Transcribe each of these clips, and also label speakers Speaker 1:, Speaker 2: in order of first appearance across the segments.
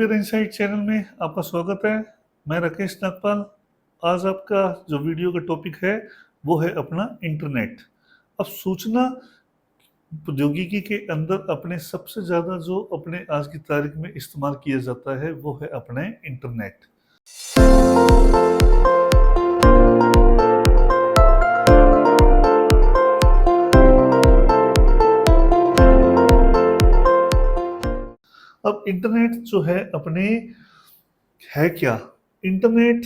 Speaker 1: Everywhere inside channel में आपका स्वागत है। मैं राकेश नागपाल। आज आपका जो वीडियो का टॉपिक है वो है अपना इंटरनेट। अब सूचना प्रौद्योगिकी के अंदर अपने सबसे ज़्यादा जो अपने आज की तारीख में इस्तेमाल किया जाता है वो है अपने इंटरनेट। अब इंटरनेट जो है अपने है क्या? इंटरनेट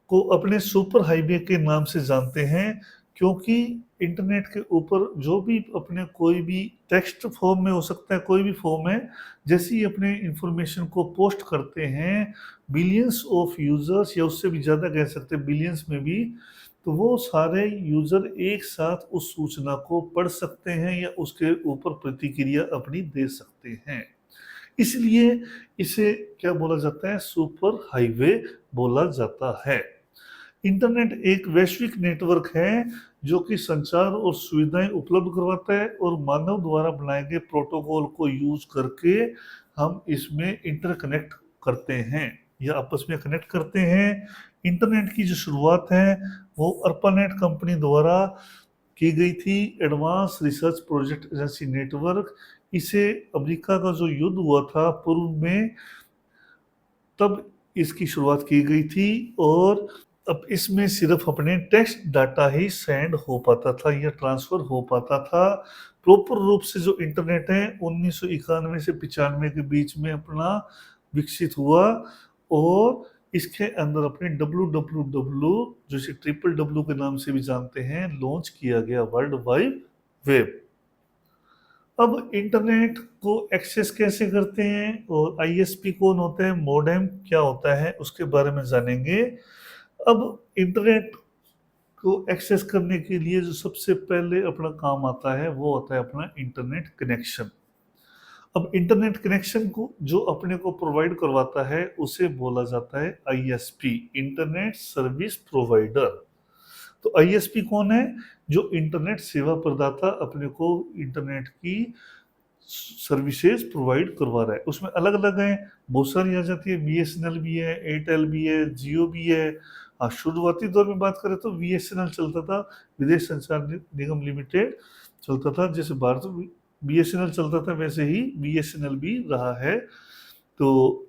Speaker 1: को अपने सुपर हाईवे के नाम से जानते हैं, क्योंकि इंटरनेट के ऊपर जो भी अपने कोई भी टेक्स्ट फॉर्म में हो सकता है, कोई भी फॉर्म है, जैसे ही अपने इंफॉर्मेशन को पोस्ट करते हैं बिलियंस ऑफ यूजर्स या उससे भी ज़्यादा कह सकते हैं बिलियंस में भी, तो वो सारे यूजर एक साथ उस सूचना को पढ़ सकते हैं या उसके ऊपर प्रतिक्रिया अपनी दे सकते हैं। इसलिए इसे क्या बोला जाता है? सुपर हाईवे बोला जाता है। इंटरनेट एक वैश्विक नेटवर्क है जो कि संचार और सुविधाएं उपलब्ध करवाता है और मानव द्वारा बनाए गए प्रोटोकॉल को यूज करके हम इसमें इंटरकनेक्ट करते हैं या आपस में कनेक्ट करते हैं। इंटरनेट की जो शुरुआत है वो अर्पानेट कंपनी द्वारा की गई थी, advance research project agency network. इसे अमेरिका का जो युद्ध हुआ था पूर्व में, तब इसकी शुरुआत की गई थी और अब इसमें सिर्फ अपने टेक्स्ट डाटा ही सेंड हो पाता था या ट्रांसफर हो पाता था। प्रॉपर रूप से जो इंटरनेट है 1991 से 95 के बीच में अपना विकसित हुआ और इसके अंदर अपने www जिसे ट्रिपल डब्ल्यू के नाम से भी जानते हैं लॉन्च किया गया वर्ल्ड वाइड वेब। अब इंटरनेट को एक्सेस कैसे करते हैं और आईएसपी कौन होता है, मॉडेम क्या होता है, उसके बारे में जानेंगे। अब इंटरनेट को एक्सेस करने के लिए जो सबसे पहले अपना काम आता है वो होता है अपना इंटरनेट कनेक्शन। अब इंटरनेट कनेक्शन को जो अपने को प्रोवाइड करवाता है उसे बोला जाता है आईएसपी, इंटरनेट सर्विस प्रोवाइडर। तो आईएसपी कौन है? जो इंटरनेट सेवा प्रदाता अपने को इंटरनेट की सर्विसेज प्रोवाइड करवा रहा है। उसमें अलग अलग हैं, बहुत सारी आ जाती है, बीएसएनएल भी है, एयरटेल भी है, जियो भी है। शुरुआती दौर में बात करें तो बीएसएनएल चलता था, विदेश संचार निगम लिमिटेड चलता था। जैसे भारत में बीएसएनएल चलता था वैसे ही बीएसएनएल भी रहा है। तो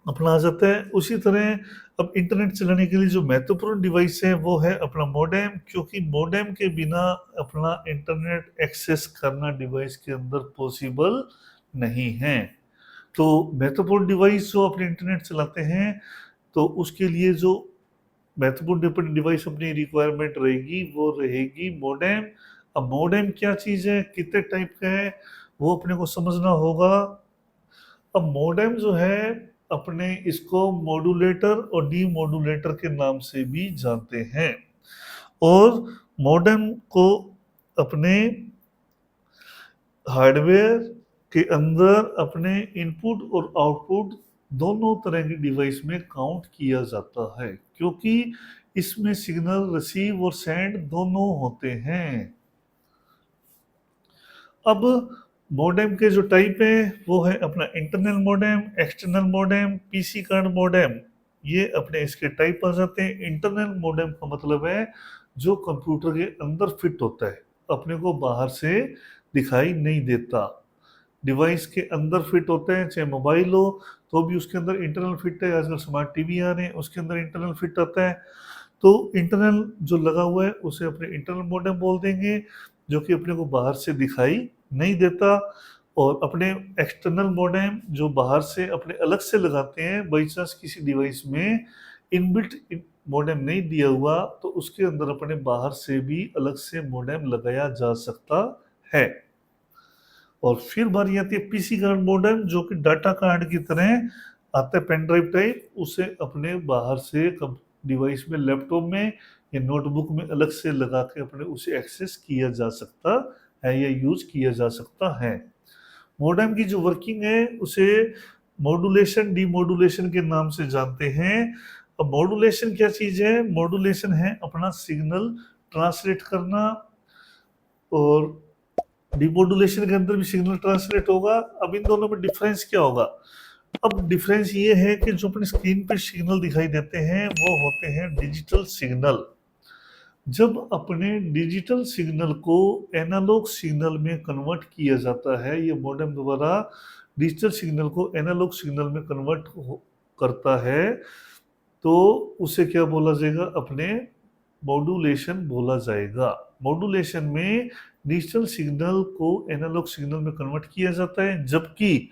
Speaker 1: अपना आ जाता है उसी तरह। अब इंटरनेट चलाने के लिए जो महत्वपूर्ण डिवाइस है वो है अपना मॉडेम, क्योंकि मॉडेम के बिना अपना इंटरनेट एक्सेस करना डिवाइस के अंदर पॉसिबल नहीं है। तो महत्वपूर्ण डिवाइस जो अपने इंटरनेट चलाते हैं तो उसके लिए जो महत्वपूर्ण डिवाइस अपनी रिक्वायरमेंट रहेगी वो रहेगी मॉडेम। अब मॉडेम क्या चीज़ है, कितने टाइप का है, वो अपने को समझना होगा। अब मॉडेम जो है अपने इसको मॉड्यूलेटर और डीमॉड्यूलेटर के नाम से भी जानते हैं और मॉडेम को अपने हार्डवेयर के अंदर अपने इनपुट और आउटपुट दोनों तरह की डिवाइस में काउंट किया जाता है, क्योंकि इसमें सिग्नल रिसीव और सेंड दोनों होते हैं। अब मॉडेम के जो टाइप है वो है अपना internal modem, external modem, PC card modem. ये अपने इसके टाइप आ जाते हैं। इंटरनल मॉडेम का मतलब है जो कंप्यूटर के अंदर फिट होता है, अपने को बाहर से दिखाई नहीं देता। डिवाइस के अंदर फिट होते हैं, चाहे मोबाइल हो तो भी उसके अंदर इंटरनल फिट है। आजकल स्मार्ट टीवी आ रहे हैं उसके अंदर इंटरनल फिट आता है। तो इंटरनल जो लगा हुआ है उसे अपने इंटरनल मॉडेम बोल देंगे, जो कि अपने को बाहर से दिखाई नहीं देता। और अपने एक्सटर्नल मॉडेम जो बाहर से अपने अलग से लगाते हैं, बाई चांस किसी डिवाइस में इनबिल्ट मॉडेम नहीं दिया हुआ तो उसके अंदर अपने बाहर से भी अलग से मॉडेम लगाया जा सकता है। और फिर बारी आती है पीसी कार्ड मॉडेम, जो कि डाटा कार्ड की तरह आता है, पेन ड्राइव टाइप। उसे अपने बाहर से डिवाइस में, लैपटॉप में या नोटबुक में अलग से लगा के अपने उसे एक्सेस किया जा सकता है या यूज किया जा सकता है। मॉडेम की जो वर्किंग है उसे मॉड्यूलेशन डीमॉड्यूलेशन के नाम से जानते हैं। अब मॉड्यूलेशन क्या चीज है? मॉड्यूलेशन है अपना सिग्नल ट्रांसलेट करना और डिमॉड्यूलेशन के अंदर भी सिग्नल ट्रांसलेट होगा। अब इन दोनों में डिफरेंस क्या होगा? अब डिफरेंस ये है कि जो अपने स्क्रीन पे सिग्नल दिखाई देते हैं वो होते हैं डिजिटल सिग्नल। जब अपने डिजिटल सिग्नल को एनालॉग सिग्नल में कन्वर्ट किया जाता है, ये मॉडेम द्वारा डिजिटल सिग्नल को एनालॉग सिग्नल में कन्वर्ट करता है, तो उसे क्या बोला जाएगा? अपने मॉड्यूलेशन बोला जाएगा। मॉड्यूलेशन में डिजिटल सिग्नल को एनालॉग सिग्नल में कन्वर्ट किया जाता है, जबकि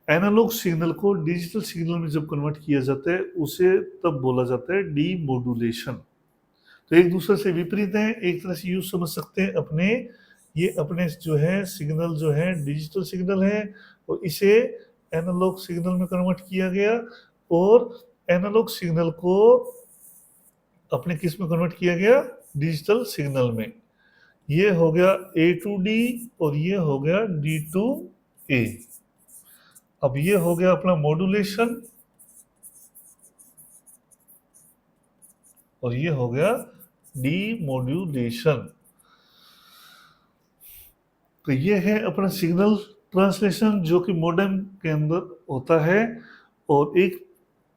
Speaker 1: एनालॉग सिग्नल को डिजिटल सिग्नल में जब कन्वर्ट किया जाता है उसे तब बोला जाता है डीमोडुलेशन। तो एक दूसरे से विपरीत है, एक तरह से यूज समझ सकते हैं अपने, ये अपने जो है सिग्नल जो है डिजिटल सिग्नल है और इसे एनालॉग सिग्नल में कन्वर्ट किया गया, और एनालॉग सिग्नल को अपने किस में कन्वर्ट किया गया? डिजिटल सिग्नल में। ये हो गया ए टू डी और ये हो गया डी टू ए। अब ये हो गया अपना मॉड्यूलेशन और ये हो गया डीमोड्यूलेशन। तो ये है अपना सिग्नल ट्रांसलेशन जो कि मॉडेम के अंदर होता है, और एक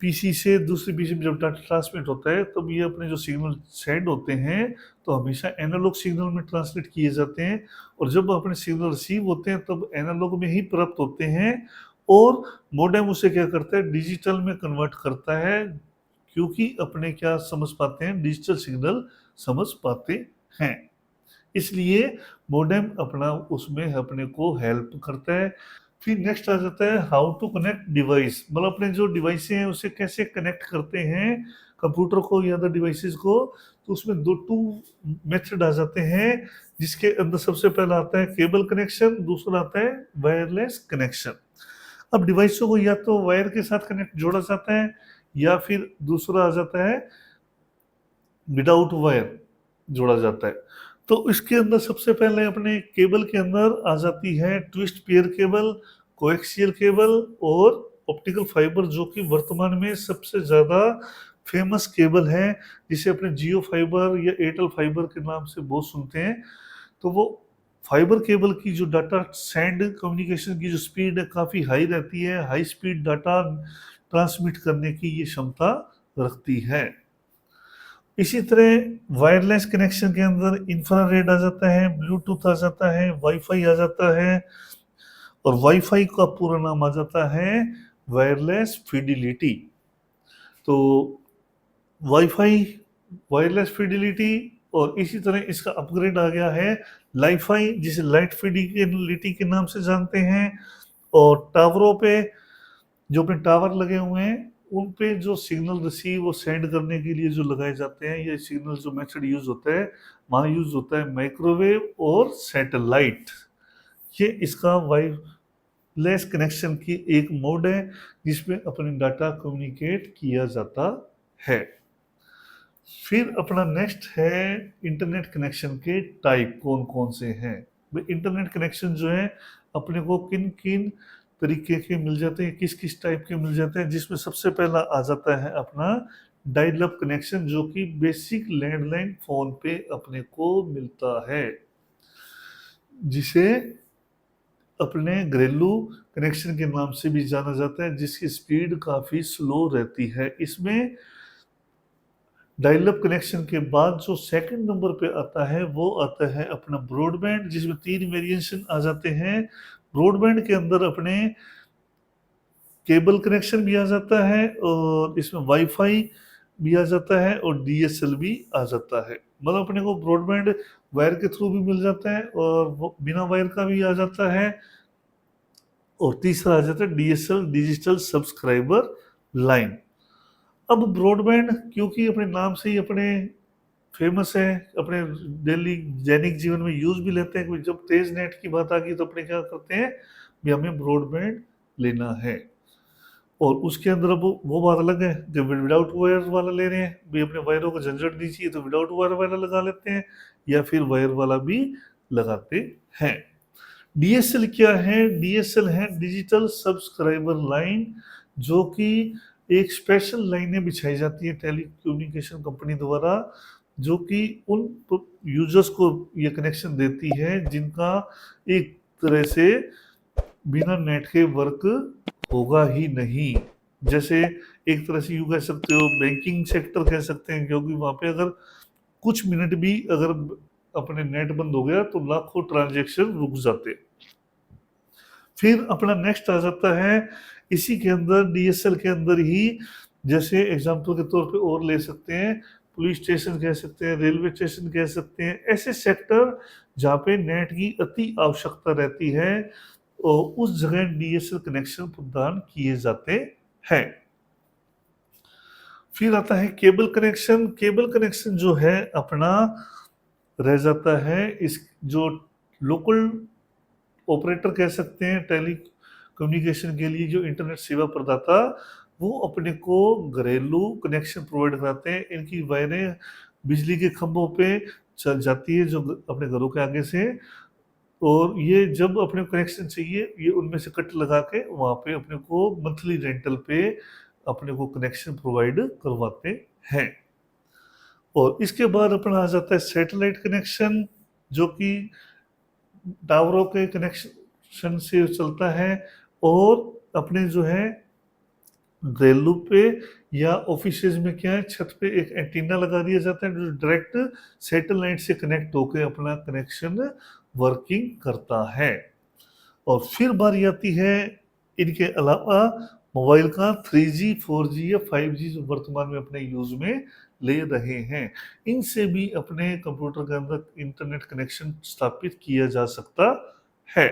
Speaker 1: पीसी से दूसरे पीसी में जब डाटा ट्रांसमिट होता है तब ये अपने जो सिग्नल सेंड होते हैं तो हमेशा एनालॉग सिग्नल में ट्रांसलेट किए जाते हैं, और जब अपने सिग्नल रिसीव होते हैं तब एनालॉग में ही प्राप्त होते हैं, और मॉडेम उसे क्या करता है? डिजिटल में कन्वर्ट करता है, क्योंकि अपने क्या समझ पाते हैं? डिजिटल सिग्नल समझ पाते हैं। इसलिए मॉडेम अपना उसमें अपने को हेल्प करता है। फिर नेक्स्ट आ जाता है हाउ टू कनेक्ट डिवाइस, मतलब अपने जो डिवाइस हैं उसे कैसे कनेक्ट करते हैं कंप्यूटर को या अदर डिवाइसेस को। तो उसमें टू मेथड आ जाते हैं, जिसके अंदर सबसे पहला आता है केबल कनेक्शन, दूसरा आता है वायरलेस कनेक्शन। अब डिवाइसों को या तो वायर के साथ कनेक्ट जोड़ा जाता है, या फिर दूसरा आ जाता है विदाउट वायर जोड़ा जाता है। तो इसके अंदर सबसे पहले अपने केबल के अंदर आ जाती है twist pair cable, coaxial cable और ऑप्टिकल फाइबर, जो कि वर्तमान में सबसे ज़्यादा फेमस केबल है, जिसे अपने जियो फाइबर या एयरटेल फाइबर के नाम से बहुत सुनते हैं। तो वो फाइबर केबल की जो डाटा सेंड कम्युनिकेशन की जो स्पीड है काफ़ी हाई रहती है, हाई स्पीड डाटा ट्रांसमिट करने की ये क्षमता रखती है। इसी तरह वायरलेस कनेक्शन के अंदर इंफ्रारेड आ जाता है, ब्लूटूथ आ जाता है, वाईफाई आ जाता है, और वाईफाई का पूरा नाम आ जाता है वायरलेस फिडिलिटी। तो वाईफाई, वायरलेस फिडिलिटी, और इसी तरह इसका अपग्रेड आ गया है लाईफाई, जिसे लाइट फिडिलिटी के नाम से जानते हैं। और टावरों पे जो अपने टावर लगे हुए हैं उन पे जो सिग्नल रिसीव और सेंड करने के लिए जो लगाए जाते हैं, ये सिग्नल जो मेथड यूज होता है वहाँ यूज होता है माइक्रोवेव और सैटेलाइट। ये इसका वायरलेस कनेक्शन की एक मोड है जिसमें अपने डाटा कम्युनिकेट किया जाता है। फिर अपना नेक्स्ट है इंटरनेट कनेक्शन के टाइप कौन कौन से हैं। इंटरनेट कनेक्शन जो है अपने को किन किन तरीके के मिल जाते हैं, किस किस टाइप के मिल जाते हैं, जिसमें सबसे पहला आ जाता है अपना डायल अप कनेक्शन, जो कि बेसिक लैंडलाइन फोन पे अपने को मिलता है, जिसे अपने घरेलू कनेक्शन के नाम से भी जाना जाता है, जिसकी स्पीड काफ़ी स्लो रहती है। इसमें डायल अप कनेक्शन के बाद जो सेकंड नंबर पे आता है वो आता है अपना ब्रॉडबैंड, जिसमें 3 वेरिएशन आ जाते हैं। ब्रॉडबैंड के अंदर अपने केबल कनेक्शन भी आ जाता है, और इसमें वाईफाई भी आ जाता है, और डीएसएल भी आ जाता है। मतलब अपने को ब्रॉडबैंड वायर के थ्रू भी मिल जाता है और वो बिना वायर का भी आ जाता है। और तीसरा आ जाता है डीएसएल, डिजिटल सब्सक्राइबर लाइन। अब ब्रॉडबैंड क्योंकि अपने नाम से ही अपने फेमस है, अपने डेली दैनिक जीवन में यूज भी लेते हैं, जब तेज नेट की बात आ गई तो अपने क्या करते हैं भी हमें ब्रॉडबैंड लेना है। और उसके अंदर अब वो बात अलग है, जब विदाउट वायर वाला ले रहे हैं भी अपने वायरों को झंझट नहीं चाहिए तो विदाउट वायर वाला लगा लेते हैं, या फिर वायर वाला भी लगाते हैं। डीएसएल क्या है? डीएसएल है डिजिटल सब्सक्राइबर लाइन, जो कि एक स्पेशल लाइनें बिछाई जाती है टेलीकम्युनिकेशन कंपनी द्वारा, जो कि उन यूजर्स को ये कनेक्शन देती है जिनका एक तरह से बिना नेट के वर्क होगा ही नहीं। जैसे एक तरह से यूँ कह सकते हो बैंकिंग सेक्टर कह सकते हैं, क्योंकि वहाँ पे अगर कुछ मिनट भी अगर अपने नेट बंद हो गया तो लाखों ट्रांजैक्शन रुक जाते। फिर अपना नेक्स्ट आ जाता है इसी के अंदर डीएसएल के अंदर ही, जैसे एग्जाम्पल के तौर पे और ले सकते हैं, पुलिस स्टेशन कह सकते हैं, रेलवे स्टेशन कह सकते हैं, ऐसे सेक्टर जहाँ पे नेट की अति आवश्यकता रहती है और उस जगह डीएसएल कनेक्शन प्रदान किए जाते हैं। फिर आता है केबल कनेक्शन। केबल कनेक्शन जो है अपना रह जाता है इस जो लोकल ऑपरेटर कह सकते हैं टेली कम्युनिकेशन के लिए, जो इंटरनेट सेवा प्रदाता, वो अपने को घरेलू कनेक्शन प्रोवाइड कराते हैं। इनकी वायरें बिजली के खंभों पे चल जाती है जो अपने घरों के आगे से, और ये जब अपने कनेक्शन चाहिए ये उनमें से कट लगा के वहाँ पे अपने को मंथली रेंटल पे अपने को कनेक्शन प्रोवाइड करवाते हैं। और इसके बाद अपना आ जाता है सैटेलाइट कनेक्शन, जो कि टावरों के कनेक्शन से चलता है और अपने जो है घरेलू पे या ऑफिसेज में क्या है छत पे एक एंटीना लगा दिया जाता है जो डायरेक्ट सैटेलाइट से कनेक्ट होकर अपना कनेक्शन वर्किंग करता है। और फिर बारी आती है इनके अलावा मोबाइल का 3G 4G या 5G जो वर्तमान में अपने यूज में ले रहे हैं, इनसे भी अपने कंप्यूटर के अंदर इंटरनेट कनेक्शन स्थापित किया जा सकता है।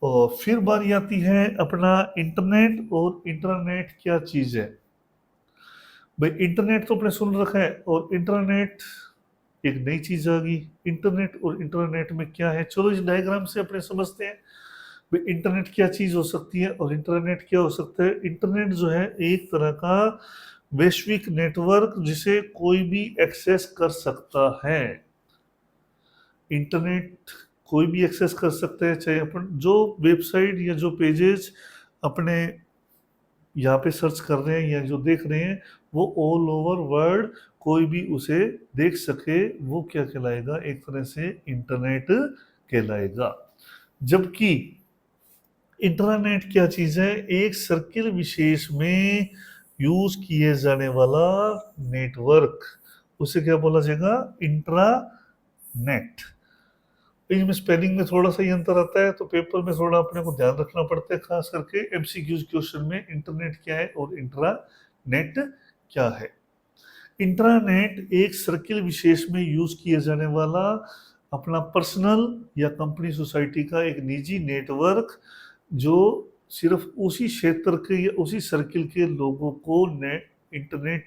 Speaker 1: और फिर बारी आती है अपना इंटरनेट, और इंटरनेट क्या चीज है। भाई इंटरनेट तो अपने सुन रखा है, और इंटरनेट एक नई चीज आ गई। इंटरनेट और इंटरनेट में क्या है, चलो इस डायग्राम से अपने समझते हैं भाई इंटरनेट क्या चीज हो सकती है और इंटरनेट क्या हो सकता है। इंटरनेट जो है एक तरह का वैश्विक नेटवर्क जिसे कोई भी एक्सेस कर सकता है। इंटरनेट कोई भी एक्सेस कर सकता है, चाहे अपन जो वेबसाइट या जो पेजेस अपने यहाँ पे सर्च कर रहे हैं या जो देख रहे हैं वो ऑल ओवर वर्ल्ड कोई भी उसे देख सके, वो क्या कहलाएगा, एक तरह से इंटरनेट कहलाएगा। जबकि इंटरनेट क्या चीज है, एक सर्किल विशेष में यूज किए जाने वाला नेटवर्क, उसे क्या बोला जाएगा, इंट्रानेट। इसमें स्पेलिंग में थोड़ा सा ही अंतर आता है, तो पेपर में थोड़ा अपने को ध्यान रखना पड़ता है, खास करके एमसीक्यूज क्वेश्चन में इंटरनेट क्या है और इंट्रानेट क्या है। इंट्रानेट एक सर्किल विशेष में यूज किया जाने वाला अपना पर्सनल या कंपनी सोसाइटी का एक निजी नेटवर्क, जो सिर्फ उसी क्षेत्र के या उसी सर्किल के लोगों को नेट इंटरनेट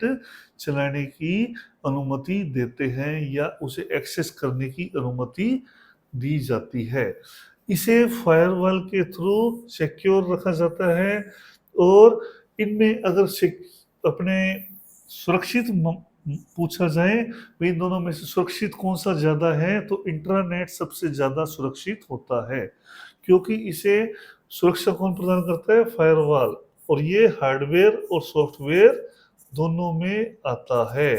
Speaker 1: चलाने की अनुमति देते हैं या उसे एक्सेस करने की अनुमति दी जाती है। इसे फायरवॉल के थ्रू सिक्योर रखा जाता है, और इनमें अगर अपने सुरक्षित पूछा जाए भाई इन दोनों में से सुरक्षित कौन सा ज्यादा है, तो इंटरनेट सबसे ज्यादा सुरक्षित होता है, क्योंकि इसे सुरक्षा कौन प्रदान करता है, फायरवॉल, और ये हार्डवेयर और सॉफ्टवेयर दोनों में आता है।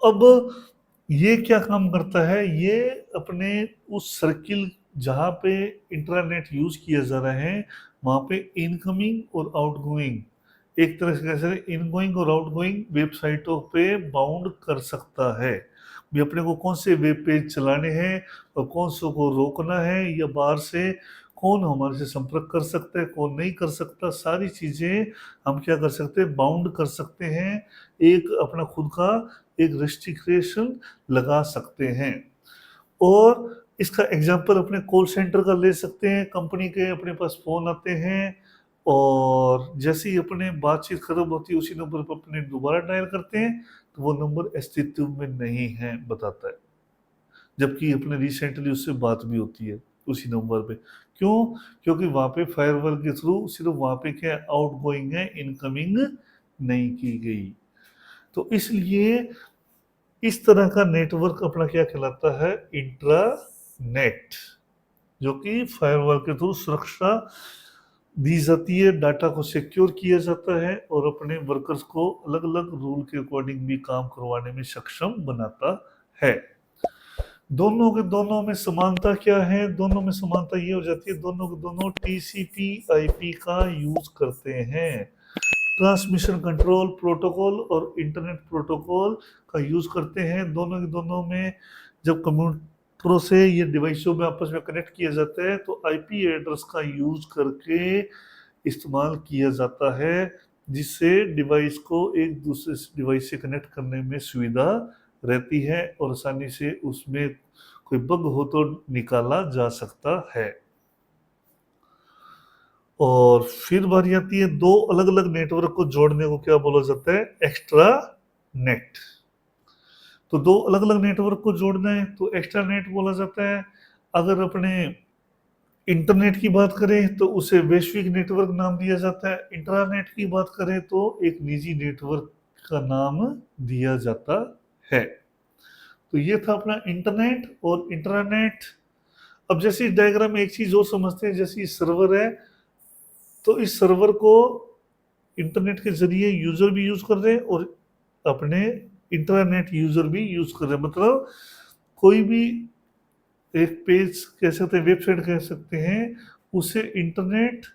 Speaker 1: अब ये क्या काम करता है, ये अपने उस सर्किल जहाँ पे इंटरनेट यूज किया जा रहा है वहाँ पे इनकमिंग और आउटगोइंग, एक तरह से कैसे इनगोइंग और आउटगोइंग वेबसाइटों पे बाउंड कर सकता है। भी अपने को कौन से वेब पेज चलाने हैं और कौन से को रोकना है, या बाहर से कौन हमारे से संपर्क कर सकता है कौन नहीं कर सकता, सारी चीज़ें हम क्या कर सकते हैं, बाउंड कर सकते हैं, एक अपना खुद का एक रेस्ट्रिक्शन लगा सकते हैं। और इसका एग्जांपल अपने कॉल सेंटर का ले सकते हैं, कंपनी के अपने पास फ़ोन आते हैं और जैसे ही अपने बातचीत खत्म होती है उसी नंबर पर अपने दोबारा डायल करते हैं तो वो नंबर अस्तित्व में नहीं है बताता है, जबकि अपने रिसेंटली उससे बात भी होती है उसी नंबर पे। क्यों? क्योंकि वहाँ पे फायरवॉल के थ्रू सिर्फ वहाँ पे क्या आउटगोइंग है, इनकमिंग नहीं की गई। तो इसलिए इस तरह का नेटवर्क अपना क्या कहलाता है, इंट्रानेट, जो कि फायरवॉल के थ्रू सुरक्षा दी जाती है, डाटा को सिक्योर किया जाता है और अपने वर्कर्स को अलग अलग रूल के अकॉर्डिंग भी काम करवाने में सक्षम बनाता है। दोनों के दोनों में समानता क्या है? दोनों में समानता ये हो जाती है, दोनों के दोनों टीसीपी आईपी का यूज करते हैं। ट्रांसमिशन कंट्रोल प्रोटोकॉल और इंटरनेट प्रोटोकॉल का यूज करते हैं। दोनों के दोनों में जब कंप्यूटरों से ये डिवाइसों में आपस में कनेक्ट किया जाता है तो आईपी एड्रेस का यूज करके इस्तेमाल किया जाता है, जिससे डिवाइस को एक दूसरे डिवाइस से कनेक्ट करने में सुविधा रहती है और आसानी से उसमें कोई बग हो तो निकाला जा सकता है। और फिर बारी आती है दो अलग अलग नेटवर्क को जोड़ने को क्या बोला जाता है? Extra net. तो दो अलग अलग नेटवर्क को जोड़ना है तो एक्स्ट्रा नेट बोला जाता है। अगर अपने इंटरनेट की बात करें तो उसे वैश्विक नेटवर्क नाम दिया जाता है। इंट्रानेट की बात करें तो एक निजी नेटवर्क का नाम दिया जाता है। तो ये था अपना इंटरनेट और इंट्रानेट। अब जैसे इस डायग्राम में एक चीज और समझते हैं, जैसे सर्वर है तो इस सर्वर को इंटरनेट के जरिए यूजर भी यूज कर रहे हैं और अपने इंटरनेट यूजर भी यूज कर रहे हैं। मतलब कोई भी एक पेज कह सकते हैं, वेबसाइट कह सकते हैं, उसे इंटरनेट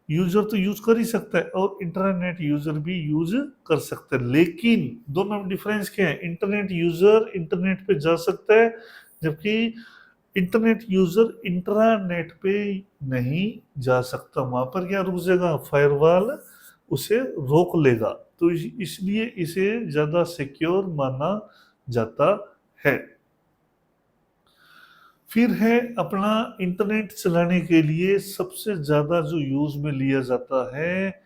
Speaker 1: यूजर तो यूज कर ही सकता है और इंटरनेट यूजर भी यूज कर सकता है। लेकिन दोनों में डिफरेंस क्या है? इंटरनेट यूजर इंटरनेट पे जा सकता है, जबकि इंटरनेट यूजर इंट्रानेट पे नहीं जा सकता। वहां पर क्या रुक जाएगा? फायरवॉल उसे रोक लेगा। तो इसलिए इसे ज्यादा सिक्योर माना जाता है। फिर है अपना इंटरनेट चलाने के लिए सबसे ज्यादा जो यूज में लिया जाता है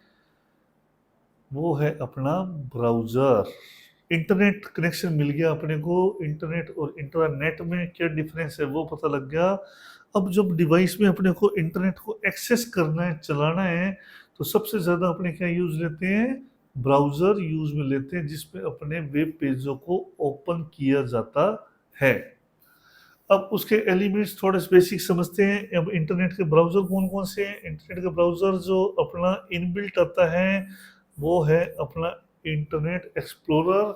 Speaker 1: वो है अपना ब्राउजर। इंटरनेट कनेक्शन मिल गया अपने को, इंटरनेट और इंटरनेट में क्या डिफरेंस है वो पता लग गया। अब जब डिवाइस में अपने को इंटरनेट को एक्सेस करना है, चलाना है, तो सबसे ज़्यादा अपने क्या यूज़ लेते हैं? ब्राउज़र यूज़ में लेते हैं, जिसमें अपने वेब पेजों को ओपन किया जाता है। अब उसके एलिमेंट्स थोड़े बेसिक समझते हैं। अब इंटरनेट के ब्राउज़र कौन कौन से हैं? इंटरनेट के ब्राउज़र जो अपना इनबिल्ट आता है वो है अपना इंटरनेट एक्सप्लोरर।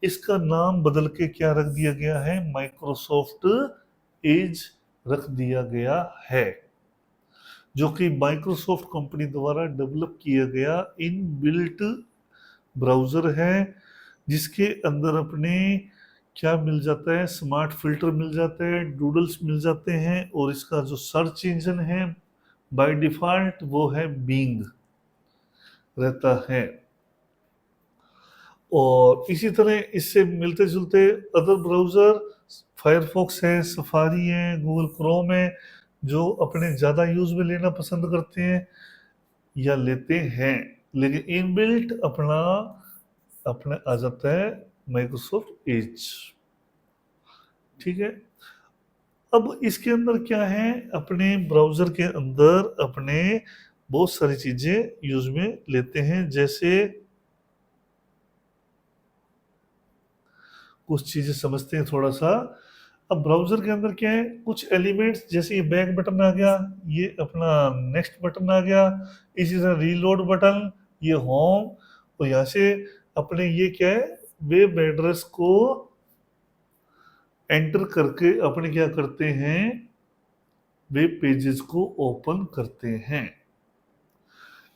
Speaker 1: इसका नाम बदल के क्या रख दिया गया है? माइक्रोसॉफ्ट एज रख दिया गया है, जो कि माइक्रोसॉफ्ट कंपनी द्वारा डेवलप किया गया इनबिल्ट ब्राउज़र है, जिसके अंदर अपने क्या मिल जाता है? स्मार्ट फिल्टर मिल जाते हैं, डूडल्स मिल जाते हैं, और इसका जो सर्च इंजन है बाय डिफॉल्ट वो है बिंग रहता है। और इसी तरह इससे मिलते जुलते अदर ब्राउज़र फायरफॉक्स है, सफारी है, गूगल क्रोम है, जो अपने ज़्यादा यूज़ में लेना पसंद करते हैं या लेते हैं। लेकिन इनबिल्ट अपना अपने आ जाता है माइक्रोसॉफ्ट एज। ठीक है। अब इसके अंदर क्या है? अपने ब्राउज़र के अंदर अपने बहुत सारी चीज़ें यूज़ में लेते हैं, जैसे कुछ चीज़ें समझते हैं थोड़ा सा। अब ब्राउज़र के अंदर क्या है? कुछ एलिमेंट्स, जैसे ये बैक बटन आ गया, ये अपना नेक्स्ट बटन आ गया, इसी तरह रीलोड बटन, ये होम, और यहाँ से अपने ये क्या है? वेब एड्रेस को एंटर करके अपने क्या करते हैं? वेब पेजेस को ओपन करते हैं।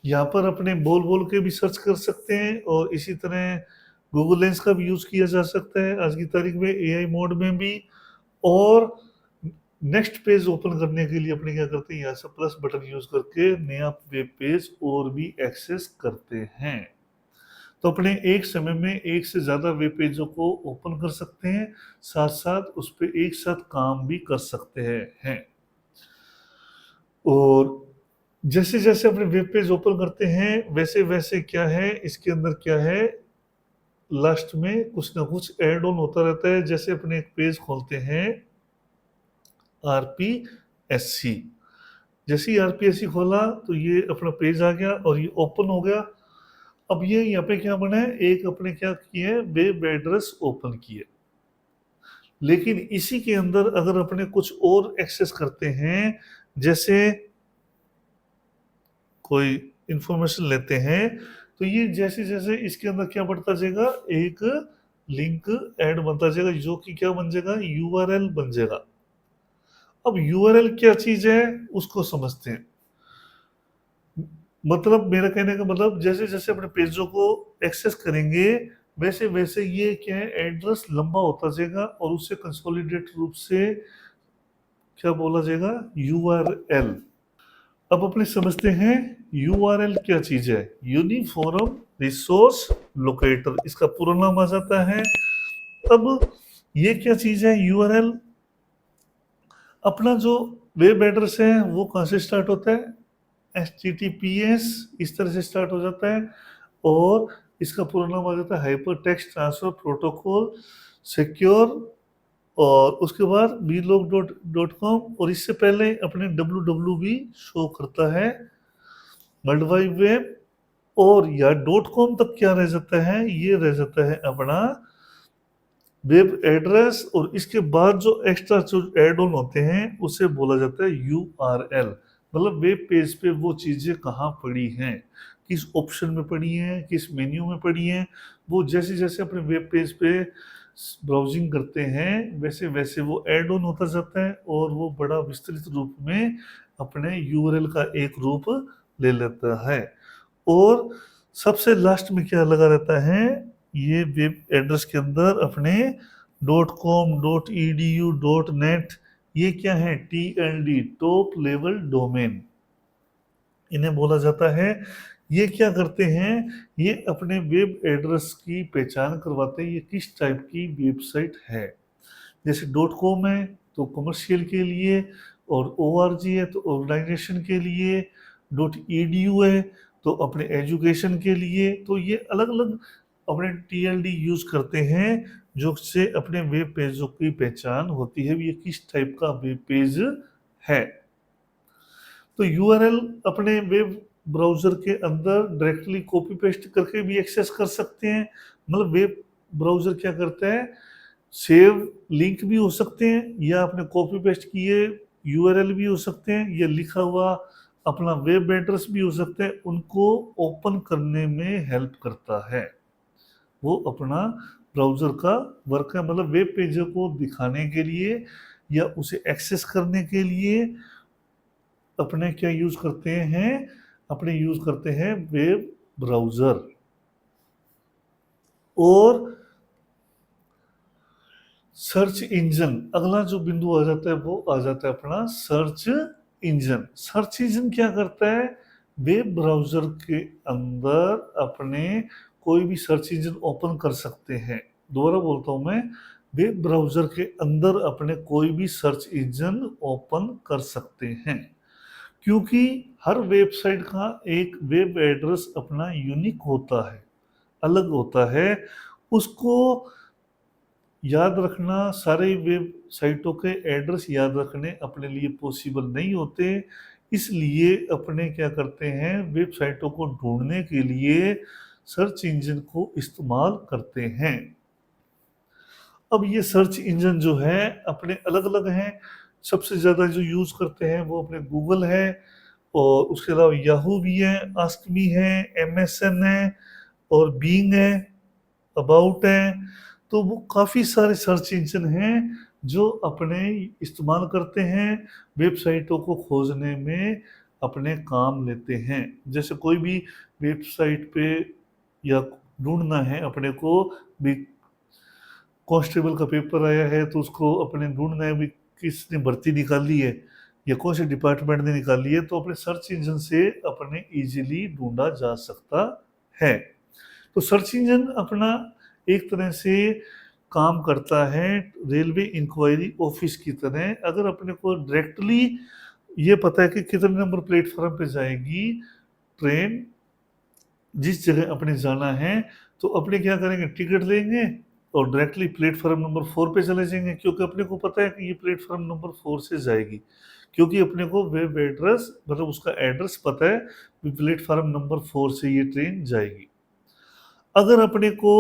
Speaker 1: यहाँ पर अपने बोल बोल के भी सर्च कर सकते हैं, और इसी तरह गूगल लेंस का भी यूज़ किया जा सकता है आज की तारीख में एआई मोड में भी। और नेक्स्ट पेज ओपन करने के लिए अपने क्या करते हैं? यहाँ से प्लस बटन यूज़ करके नया वेब पेज और भी एक्सेस करते हैं। तो अपने एक समय में एक से ज़्यादा वेब पेजों को ओपन कर सकते हैं, साथ साथ उस पर एक साथ काम भी कर सकते हैं। और जैसे जैसे अपने वेब पेज ओपन करते हैं वैसे वैसे क्या है, इसके अंदर क्या है, लास्ट में कुछ ना कुछ ऐड ऑन होता रहता है। जैसे अपने एक पेज खोलते हैं आरपीएससी, जैसे ही आरपीएससी खोला तो ये अपना पेज आ गया और ये ओपन हो गया। अब ये यहाँ पे क्या बना है? एक अपने क्या किए हैं? वेब एड्रेस ओपन किए। लेकिन इसी के अंदर अगर अपने कुछ और एक्सेस करते हैं, जैसे कोई इंफॉर्मेशन लेते हैं, तो ये जैसे जैसे इसके अंदर क्या बढ़ता जाएगा? एक लिंक ऐड बनता जाएगा, जो कि क्या बन जाएगा, यूआरएल बन जाएगा। अब यूआरएल क्या चीज है उसको समझते हैं। मतलब मेरा कहने का मतलब, जैसे जैसे अपने पेजों को एक्सेस करेंगे वैसे वैसे ये क्या है, एड्रेस लंबा होता जाएगा और उससे कंसोलिडेट रूप से क्या बोला जाएगा, यूआरएल। अब अपने समझते हैं यूआरएल क्या चीज है। यूनिफॉर्म रिसोर्स लोकेटर इसका पूरा नाम आ जाता है। अब ये क्या चीज है यूआरएल। अपना जो वेब एड्रेस है वो कहाँ से स्टार्ट होता है, HTTPS इस तरह से स्टार्ट हो जाता है, और इसका पूरा नाम आ जाता है hyper text transfer protocol secure, और उसके बाद vlog.com, और इससे पहले अपने www भी शो करता है, वर्ल्ड वाइड वेब। और या डॉट कॉम तक क्या रह जाता है, ये रह जाता है अपना वेब एड्रेस, और इसके बाद जो एक्स्ट्रा जो एड ऑन होते हैं उसे बोला जाता है यूआरएल। मतलब वेब पेज पे वो चीजें कहाँ पड़ी हैं, किस ऑप्शन में पड़ी हैं, किस मेन्यू में पड़ी हैं, वो जैसे जैसे अपने वेब पेज पे ब्राउजिंग करते हैं वैसे वैसे वो ऐड ऑन होता जाता है, और वो बड़ा विस्तृत रूप में अपने यूआरएल का एक रूप ले लेता है। और सबसे लास्ट में क्या लगा रहता है, ये वेब एड्रेस के अंदर अपने dot com dot edu dot net, ये क्या है, TLD टॉप लेवल डोमेन इन्हें बोला जाता है। ये क्या करते हैं, ये अपने वेब एड्रेस की पहचान करवाते हैं ये किस टाइप की वेबसाइट है। जैसे डॉट कॉम है तो कमर्शियल के लिए, और ORG है तो ऑर्गेनाइजेशन के लिए, डॉट edu है तो अपने एजुकेशन के लिए। तो ये अलग अलग अपने TLD यूज करते हैं, जो से अपने वेब पेजों की पहचान होती है ये किस टाइप का वेब पेज है। तो यूआरएल अपने वेब ब्राउजर के अंदर डायरेक्टली कॉपी पेस्ट करके भी एक्सेस कर सकते हैं। मतलब वेब ब्राउजर क्या करता है, सेव लिंक भी हो सकते हैं, या अपने कॉपी पेस्ट किए यूआरएल भी हो सकते हैं, या लिखा हुआ अपना वेब एड्रेस भी हो सकते हैं, उनको ओपन करने में हेल्प करता है। वो अपना ब्राउजर का वर्क है, मतलब वेब पेज को दिखाने के लिए या उसे एक्सेस करने के लिए अपने क्या यूज करते हैं, अपने यूज करते हैं वेब ब्राउजर। और सर्च इंजन, अगला जो बिंदु आ जाता है वो आ जाता है अपना सर्च इंजन। सर्च इंजन क्या करता है, वेब ब्राउजर के अंदर अपने कोई भी सर्च इंजन ओपन कर सकते हैं। दोबारा बोलता हूं मैं, वेब ब्राउजर के अंदर अपने कोई भी सर्च इंजन ओपन कर सकते हैं, क्योंकि हर वेबसाइट का एक वेब एड्रेस अपना यूनिक होता है, अलग होता है। उसको याद रखना, सारे वेबसाइटों के एड्रेस याद रखने अपने लिए पॉसिबल नहीं होते। इसलिए अपने क्या करते हैं, वेबसाइटों को ढूंढने के लिए सर्च इंजन को इस्तेमाल करते हैं। अब ये सर्च इंजन जो है अपने अलग अलग हैं। सबसे ज़्यादा जो यूज़ करते हैं वो अपने गूगल है, और उसके अलावा याहू भी है, आस्क मी है, MSN है, और बीइंग है, अबाउट है। तो वो काफ़ी सारे सर्च इंजन हैं जो अपने इस्तेमाल करते हैं वेबसाइटों को खोजने में, अपने काम लेते हैं। जैसे कोई भी वेबसाइट पे या ढूंढना है अपने को भी, कांस्टेबल का पेपर आया है तो उसको अपने ढूंढना है भी किसने भर्ती निकाली है या कौन से डिपार्टमेंट ने निकाली है, तो अपने सर्च इंजन से अपने इजीली ढूंढा जा सकता है। तो सर्च इंजन अपना एक तरह से काम करता है रेलवे इंक्वायरी ऑफिस की तरह। अगर अपने को डायरेक्टली ये पता है कि कितने नंबर प्लेटफॉर्म पे जाएगी ट्रेन, जिस जगह अपने जाना है, तो अपने क्या करेंगे, टिकट लेंगे और डायरेक्टली प्लेटफॉर्म नंबर 4 पे चले जाएंगे, क्योंकि अपने को पता है कि ये प्लेटफॉर्म नंबर 4 से जाएगी, क्योंकि अपने को वेब एड्रेस मतलब उसका एड्रेस पता है कि प्लेटफॉर्म नंबर 4 से ये ट्रेन जाएगी। अगर अपने को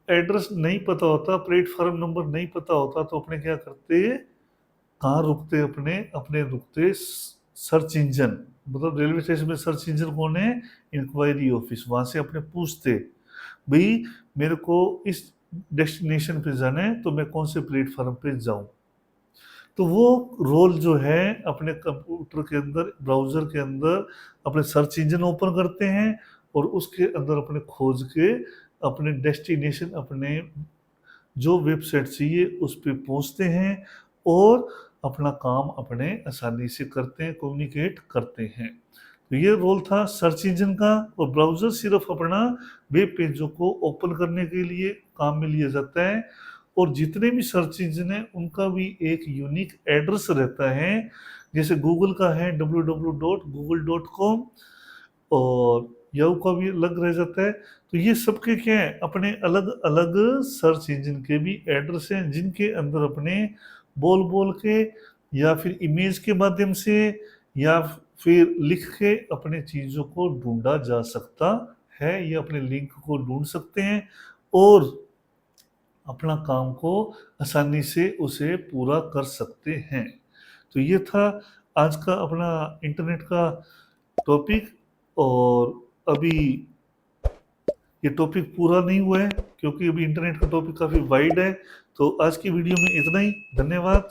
Speaker 1: एड्रेस नहीं पता होता, प्लेटफॉर्म नंबर नहीं पता होता, तो अपने क्या करते, कहाँ रुकते, अपने अपने रुकते सर्च इंजन, मतलब रेलवे स्टेशन में सर्च इंजन कौन है, इंक्वायरी ऑफिस, वहां से अपने पूछते भाई मेरे को इस डेस्टिनेशन पे जाना है तो मैं कौन से प्लेटफॉर्म पे जाऊं। तो वो रोल जो है अपने कंप्यूटर के अंदर, ब्राउज़र के अंदर अपने सर्च इंजन ओपन करते हैं और उसके अंदर अपने खोज के अपने डेस्टिनेशन, अपने जो वेबसाइट चाहिए उस पे पहुँचते हैं और अपना काम अपने आसानी से करते हैं, कम्युनिकेट करते हैं। तो ये रोल था सर्च इंजन का, और ब्राउज़र सिर्फ़ अपना वेब पेजों को ओपन करने के लिए काम में लिया जाता है। और जितने भी सर्च इंजन हैं उनका भी एक यूनिक एड्रेस रहता है। जैसे गूगल का है www.google.com, और याहू का भी अलग रह जाता है। तो ये सबके क्या है, अपने अलग अलग सर्च इंजन के भी एड्रेस हैं, जिनके अंदर अपने बोल बोल के या फिर इमेज के माध्यम से या फिर लिख के अपने चीज़ों को ढूंढा जा सकता है, या अपने लिंक को ढूंढ सकते हैं और अपना काम को आसानी से उसे पूरा कर सकते हैं। तो ये था आज का अपना इंटरनेट का टॉपिक। और अभी ये टॉपिक पूरा नहीं हुआ है क्योंकि अभी इंटरनेट का टॉपिक काफ़ी वाइड है। तो आज की वीडियो में इतना ही। धन्यवाद।